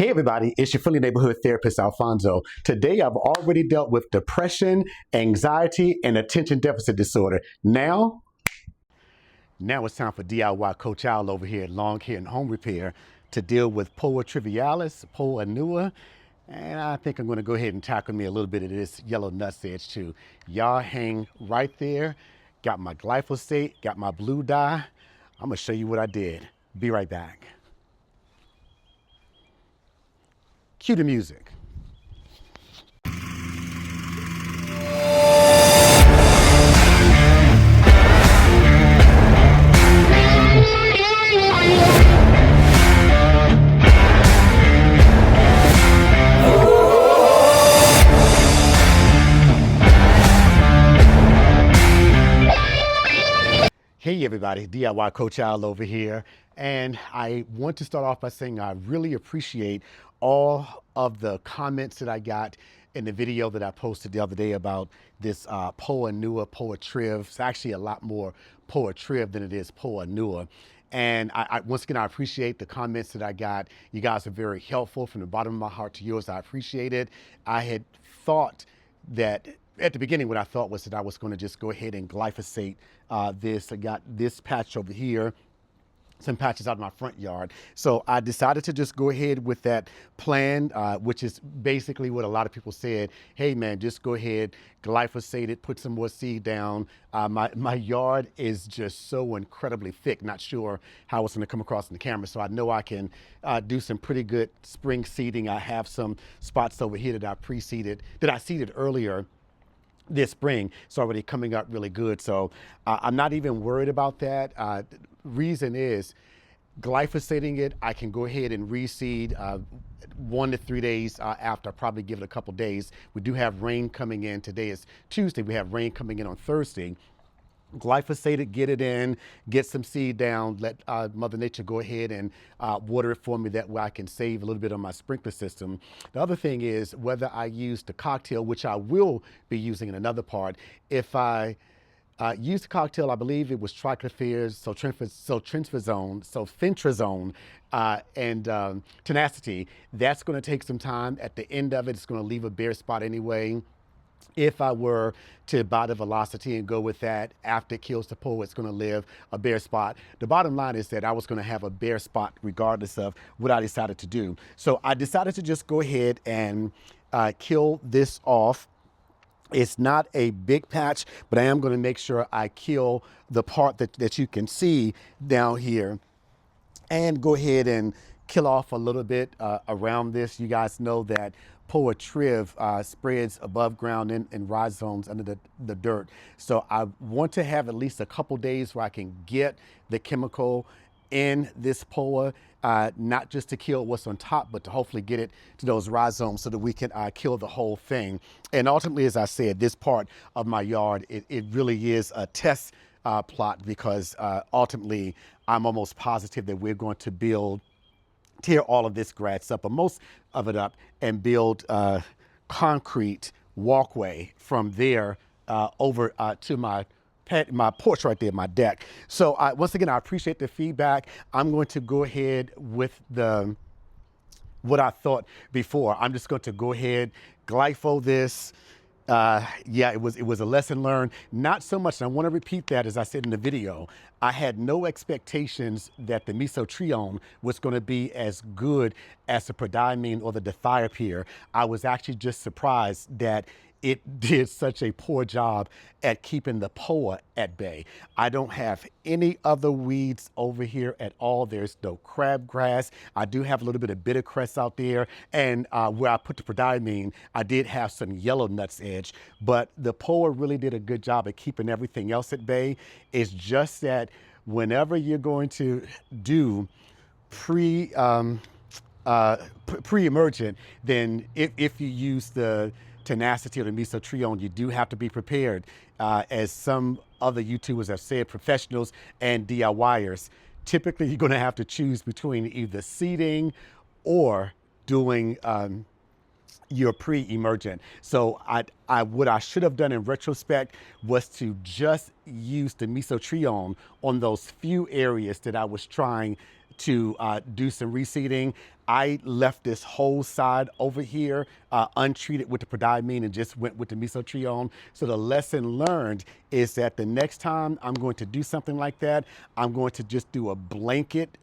Hey everybody, it's your friendly neighborhood therapist Alfonso. Today I've already dealt with depression, anxiety, and attention deficit disorder. Now it's time for DIY Coach Al over here at Long Hair and Home Repair to deal with poa trivialis, poa annua, and I think I'm going to go ahead and tackle me a little bit of this yellow nutsedge too. Y'all hang right there. Got my glyphosate, got my blue dye. I'm going to show you what I did. Be right back. Cue the music. Hey everybody, DIY Coach Al over here. And I want to start off by saying I really appreciate all of the comments that I got in the video that I posted the other day about this poa annua, poa triv. It's actually a lot more poa triv than it is poa annua. And once again, I appreciate the comments that I got. You guys are very helpful from the bottom of my heart to yours. I appreciate it. I had thought that at the beginning, what I thought was that I was going to just go ahead and glyphosate this. I got this patch over here, some patches out of my front yard. So I decided to just go ahead with that plan, which is basically what a lot of people said. Hey man, just go ahead, glyphosate it, put some more seed down. My yard is just so incredibly thick. Not sure how it's going to come across in the camera. So I know I can do some pretty good spring seeding. I have some spots over here that I seeded earlier this spring. It's already coming up really good. So I'm not even worried about that. Reason is glyphosating it, I can go ahead and reseed 1 to 3 days after. I'll probably give it a couple days. We do have rain coming in. Today is Tuesday. We have rain coming in on Thursday. Glyphosate it, get it in, get some seed down, let Mother Nature go ahead and water it for me. That way I can save a little bit on my sprinkler system. The other thing is whether I use the cocktail, which I will be using in another part. If I use the cocktail, I believe it was triclopyr, fentrazone, and tenacity. That's going to take some time. At the end of it, it's going to leave a bare spot anyway. If I were to buy the velocity and go with that, after it kills the poa, it's going to leave a bare spot. The bottom line is that I was going to have a bare spot regardless of what I decided to do. So I decided to just go ahead and kill this off. It's not a big patch, but I am going to make sure I kill the part that you can see down here and go ahead and kill off a little bit around this. You guys know that poa triv spreads above ground in rhizomes under the dirt. So I want to have at least a couple days where I can get the chemical in this poa, not just to kill what's on top, but to hopefully get it to those rhizomes so that we can kill the whole thing. And ultimately, as I said, this part of my yard, it really is a test plot because ultimately, I'm almost positive that we're going to tear all of this grass up, or most of it up, and build a concrete walkway from there over to my porch right there, my deck. So once again, I appreciate the feedback. I'm going to go ahead with what I thought before. I'm just going to go ahead, glypho this. Yeah, it was a lesson learned. Not so much, and I want to repeat that as I said in the video, I had no expectations that the mesotrione was going to be as good as the prodiamine or the dithiopyr. I was actually just surprised that it did such a poor job at keeping the poa at bay. I don't have any other weeds over here at all. There's no crabgrass. I do have a little bit of bittercress out there. And where I put the prodiamine, I did have some yellow nutsedge, but the poa really did a good job at keeping everything else at bay. It's just that whenever you're going to do pre-emergent, then if you use the tenacity or the mesotrione, you do have to be prepared. As some other YouTubers have said, professionals and DIYers, typically you're going to have to choose between either seeding or doing your pre-emergent. So what I should have done in retrospect was to just use the mesotrione on those few areas that I was trying to do some reseeding. I left this whole side over here untreated with the prodiamine and just went with the mesotrione. So the lesson learned is that the next time I'm going to do something like that, I'm going to just do a blanket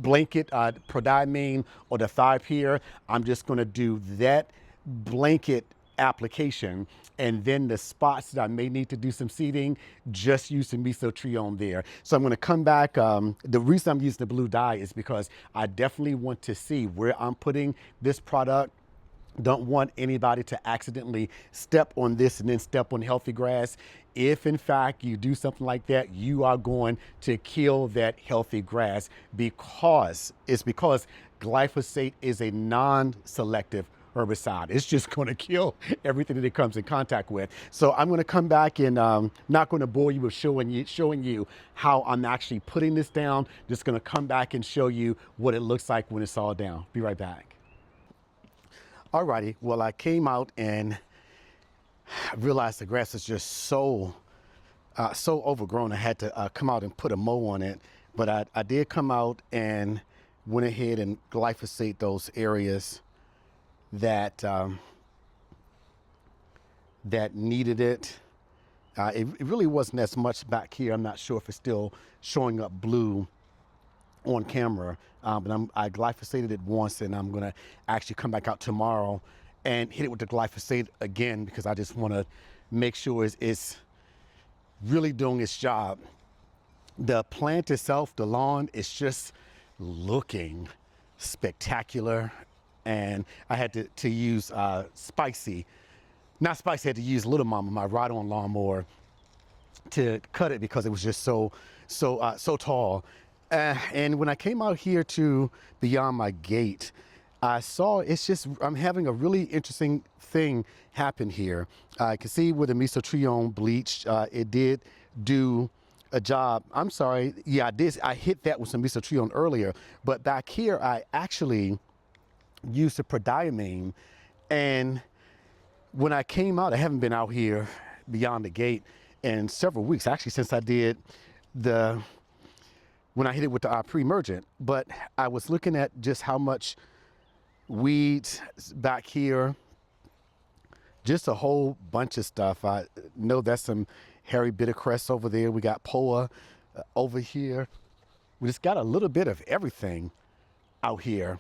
prodiamine or the thiopyr. I'm just going to do that blanket application, and then the spots that I may need to do some seeding, just use some mesotrione there. So I'm going to come back. The reason I'm using the blue dye is because I definitely want to see where I'm putting this product. Don't want anybody to accidentally step on this and then step on healthy grass. If in fact you do something like that, you are going to kill that healthy grass, because glyphosate is a non-selective herbicide. It's just going to kill everything that it comes in contact with. So I'm going to come back and not going to bore you with showing you how I'm actually putting this down. Just going to come back and show you what it looks like when it's all down. Be right back. Alrighty, well, I came out and realized the grass is just so overgrown. I had to come out and put a mow on it, but I did come out and went ahead and glyphosate those areas that that needed it. It really wasn't as much back here. I'm not sure if it's still showing up blue on camera, but I glyphosated it once, and I'm gonna actually come back out tomorrow and hit it with the glyphosate again, because I just want to make sure it's really doing its job. The plant itself, the lawn, is just looking spectacular, and I had to use Spicy, not Spicy, I had to use Little Mama, my ride-on lawnmower, to cut it because it was just so tall. And when I came out here to beyond my gate, I saw I'm having a really interesting thing happen here. I can see where the mesotrione bleached. It did do a job. I'm sorry. Yeah, I hit that with some mesotrione earlier, but back here I actually used the prodiamine. And when I came out, I haven't been out here beyond the gate in several weeks, actually, since I did when I hit it with the pre-emergent. But I was looking at just how much weeds back here, just a whole bunch of stuff. I know that's some hairy bittercress over there. We got POA over here. We just got a little bit of everything out here.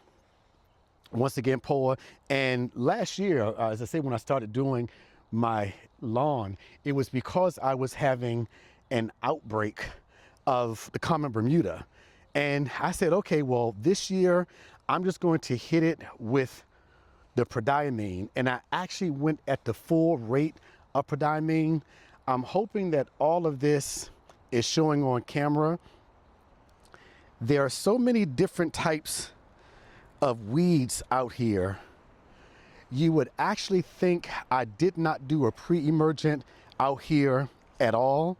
Once again, POA. And last year, as I say, when I started doing my lawn, it was because I was having an outbreak of the common Bermuda. And I said, okay, well, this year I'm just going to hit it with the prodiamine. And I actually went at the full rate of prodiamine. I'm hoping that all of this is showing on camera. There are so many different types of weeds out here. You would actually think I did not do a pre-emergent out here at all.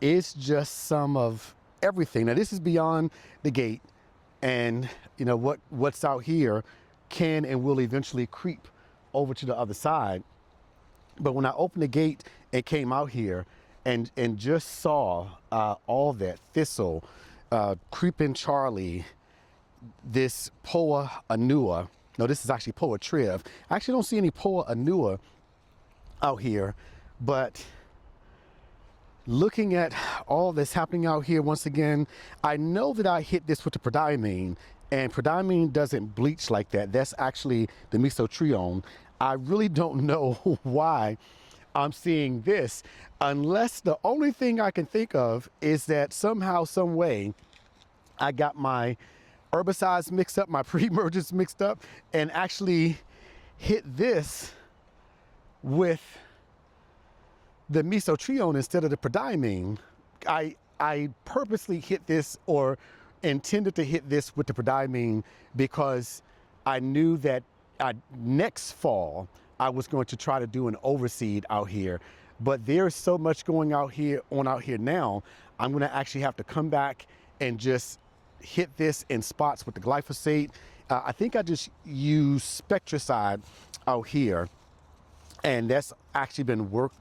It's just some of everything. Now this is beyond the gate, and you know what's out here can and will eventually creep over to the other side. But when I opened the gate and came out here and just saw all that thistle, creeping Charlie, this POA annua. No, this is actually POA triv. I actually don't see any POA annua out here, but looking at all that's happening out here, once again, I know that I hit this with the prodiamine, and prodiamine doesn't bleach like that. That's actually the mesotrione. I really don't know why I'm seeing this, unless the only thing I can think of is that somehow, some way, I got my herbicides mixed up, my pre-emergents mixed up, and actually hit this with the mesotrione instead of the prodiamine. I purposely hit this, or intended to hit this with the prodiamine, because I knew that next fall I was going to try to do an overseed out here. But there's so much going out here now, I'm going to actually have to come back and just hit this in spots with the glyphosate. I think I just used Spectricide out here, and that's actually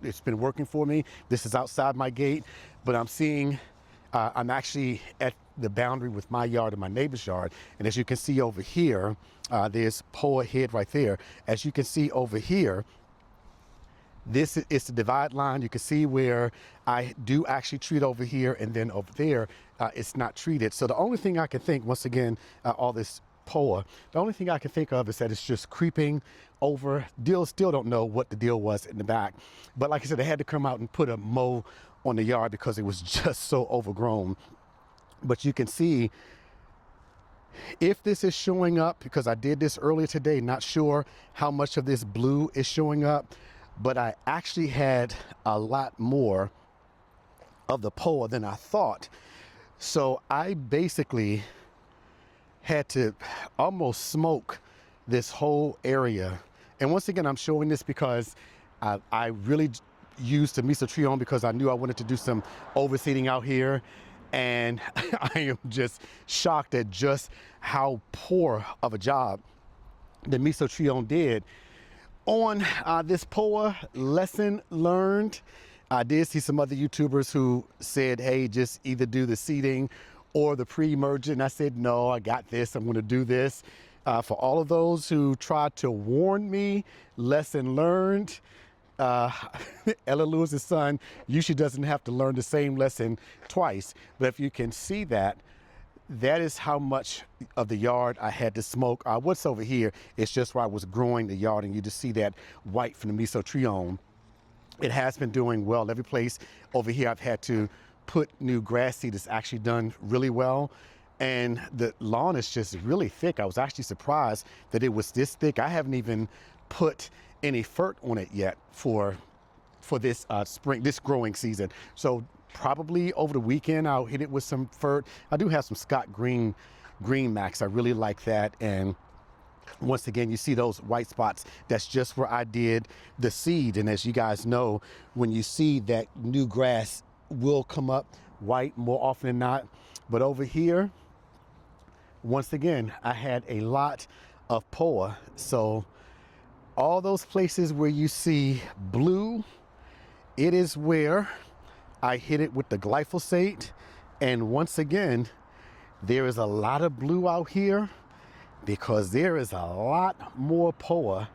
it's been working for me. This is outside my gate, but I'm seeing, I'm actually at the boundary with my yard and my neighbor's yard. And as you can see over here, there's POA head right there. As you can see over here, this is the divide line. You can see where I do actually treat over here, and then over there, it's not treated. So the only thing I can think, once again, all this POA, the only thing I can think of is that it's just creeping over. Still don't know what the deal was in the back. But like I said, I had to come out and put a mow on the yard because it was just so overgrown. But you can see, if this is showing up, because I did this earlier today, not sure how much of this blue is showing up, but I actually had a lot more of the POA than I thought. So I basically had to almost smoke this whole area. And once again, I'm showing this because I really used the mesotrione because I knew I wanted to do some overseeding out here. And I am just shocked at just how poor of a job the mesotrione did on this POA. Lesson learned. I did see some other YouTubers who said, hey, just either do the seeding or the pre-emergent. And I said, no, I got this. I'm going to do this. For all of those who tried to warn me, lesson learned. Ella Lewis's son usually doesn't have to learn the same lesson twice. But if you can see that, that is how much of the yard I had to smoke. What's over here is just where I was growing the yard, and you just see that white from the mesotrione. It has been doing well. Every place over here I've had to put new grass seed. It's actually done really well. And the lawn is just really thick. I was actually surprised that it was this thick. I haven't even put any fert on it yet for this spring, this growing season. So probably over the weekend I'll hit it with some fert. I do have some Scott Green Max. I really like that. And once again, you see those white spots. That's just where I did the seed. And as you guys know, when you see that new grass will come up white more often than not. But over here, once again, I had a lot of POA. So all those places where you see blue, it is where I hit it with the glyphosate. And once again, there is a lot of blue out here because there is a lot more POA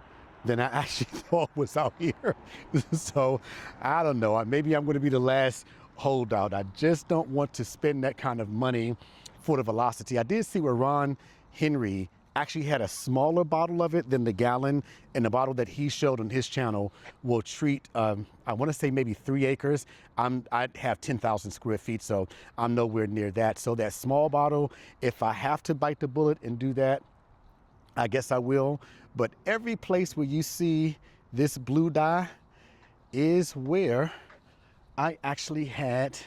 than I actually thought was out here. So I don't know, maybe I'm going to be the last holdout. I just don't want to spend that kind of money for the velocity. I did see where Ron Henry actually had a smaller bottle of it than the gallon, and the bottle that he showed on his channel will treat, I want to say maybe 3 acres. I have 10,000 square feet, so I'm nowhere near that. So that small bottle, if I have to bite the bullet and do that, I guess I will. But every place where you see this blue dye is where I actually had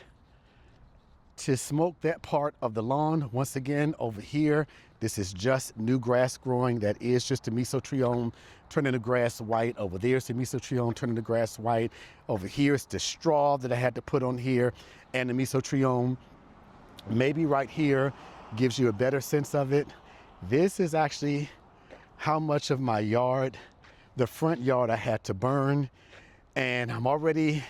to smoke that part of the lawn. Once again, over here, this is just new grass growing. That is just the mesotrione turning the grass white. Over there is the mesotrione turning the grass white. Over here is the straw that I had to put on here, and the mesotrione. Maybe right here gives you a better sense of it. This is actually how much of my yard, the front yard, I had to burn. And I'm already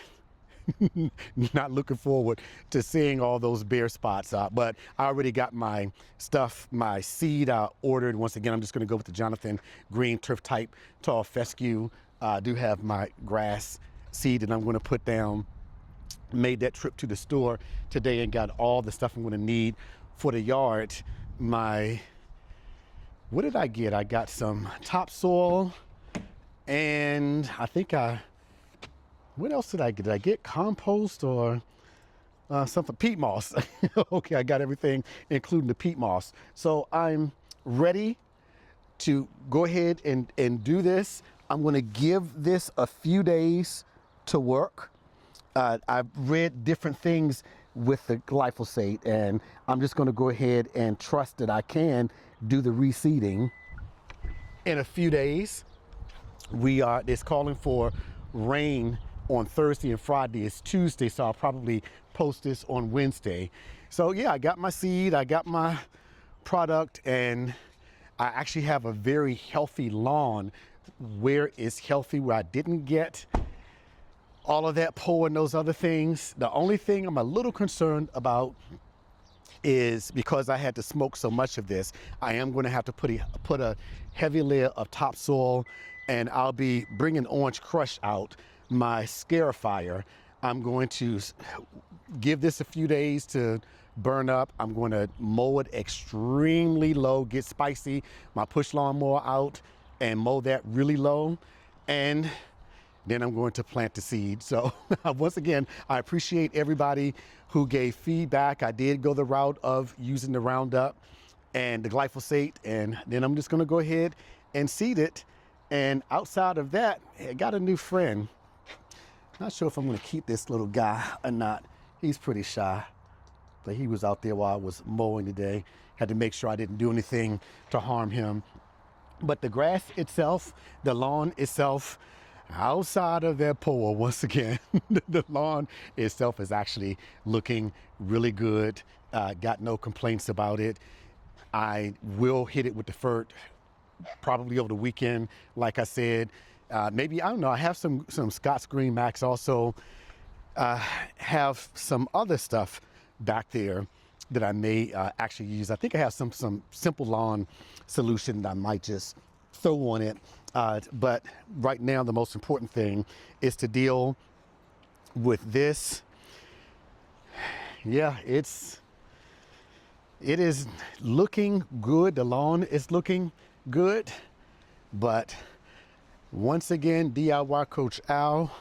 not looking forward to seeing all those bare spots. But I already got my stuff, my seed ordered. Once again, I'm just going to go with the Jonathan Green Turf Type Tall Fescue. I do have my grass seed that I'm going to put down. Made that trip to the store today and got all the stuff I'm going to need for the yard. What did I get? I got some topsoil, and I think what else did I get? Did I get compost or something? Peat moss. Okay, I got everything, including the peat moss. So I'm ready to go ahead and do this. I'm going to give this a few days to work. I've read different things with the glyphosate, and I'm just going to go ahead and trust that I can do the reseeding in a few days. It's calling for rain on Thursday and Friday. It's Tuesday, so I'll probably post this on Wednesday. So yeah, I got my seed, I got my product, and I actually have a very healthy lawn where it's healthy, where I didn't get all of that POA and those other things. The only thing I'm a little concerned about is because I had to smoke so much of this, I am going to have to put a heavy layer of topsoil, and I'll be bringing Orange Crush out, my scarifier. I'm going to give this a few days to burn up. I'm going to mow it extremely low, get spicy, my push lawnmower out and mow that really low. And then I'm going to plant the seed. So once again, I appreciate everybody who gave feedback. I did go the route of using the Roundup and the glyphosate, and then I'm just going to go ahead and seed it. And outside of that, I got a new friend. Not sure if I'm going to keep this little guy or not. He's pretty shy, but he was out there while I was mowing today. Had to make sure I didn't do anything to harm him. But the grass itself, the lawn itself, outside of that pole, once again, the lawn itself is actually looking really good. Got no complaints about it. I will hit it with the fert probably over the weekend. Like I said, maybe, I don't know, I have some Scott's Green Max, also have some other stuff back there that I may actually use. I think I have some simple lawn solution that I might just throw on it. But right now, the most important thing is to deal with this. Yeah, it is looking good. The lawn is looking good. But once again, DIY Coach Al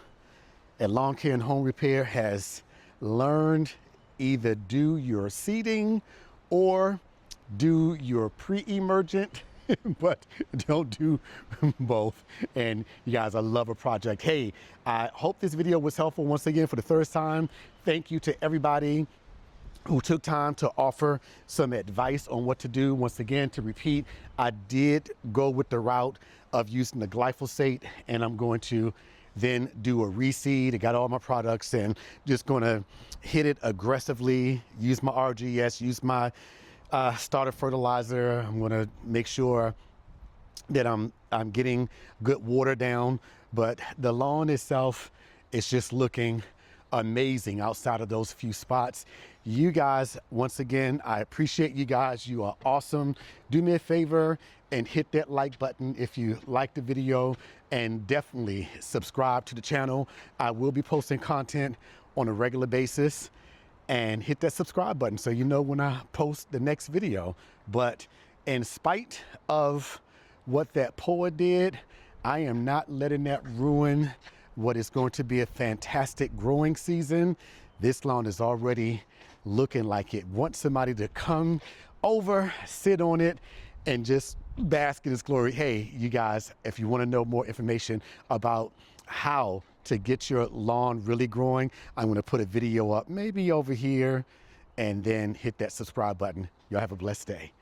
at Lawn Care and Home Repair has learned either do your seeding or do your pre-emergent, but don't do both. And you guys, I love a project. Hey, I hope this video was helpful once again for the third time. Thank you to everybody who took time to offer some advice on what to do. Once again, to repeat, I did go with the route of using the glyphosate, and I'm going to then do a reseed. I got all my products and just gonna hit it aggressively, use my RGS, use my starter fertilizer. I'm gonna make sure that I'm getting good water down, but the lawn itself is just looking amazing outside of those few spots. You guys, once again, I appreciate you guys. You are awesome. Do me a favor and hit that like button if you like the video, and definitely subscribe to the channel. I will be posting content on a regular basis, and hit that subscribe button so you know when I post the next video. But in spite of what that poet did, I am not letting that ruin what is going to be a fantastic growing season. This lawn is already looking like it wants somebody to come over, sit on it, and just bask in its glory. Hey, you guys, if you want to know more information about how to get your lawn really growing, I'm going to put a video up maybe over here, and then hit that subscribe button. Y'all have a blessed day.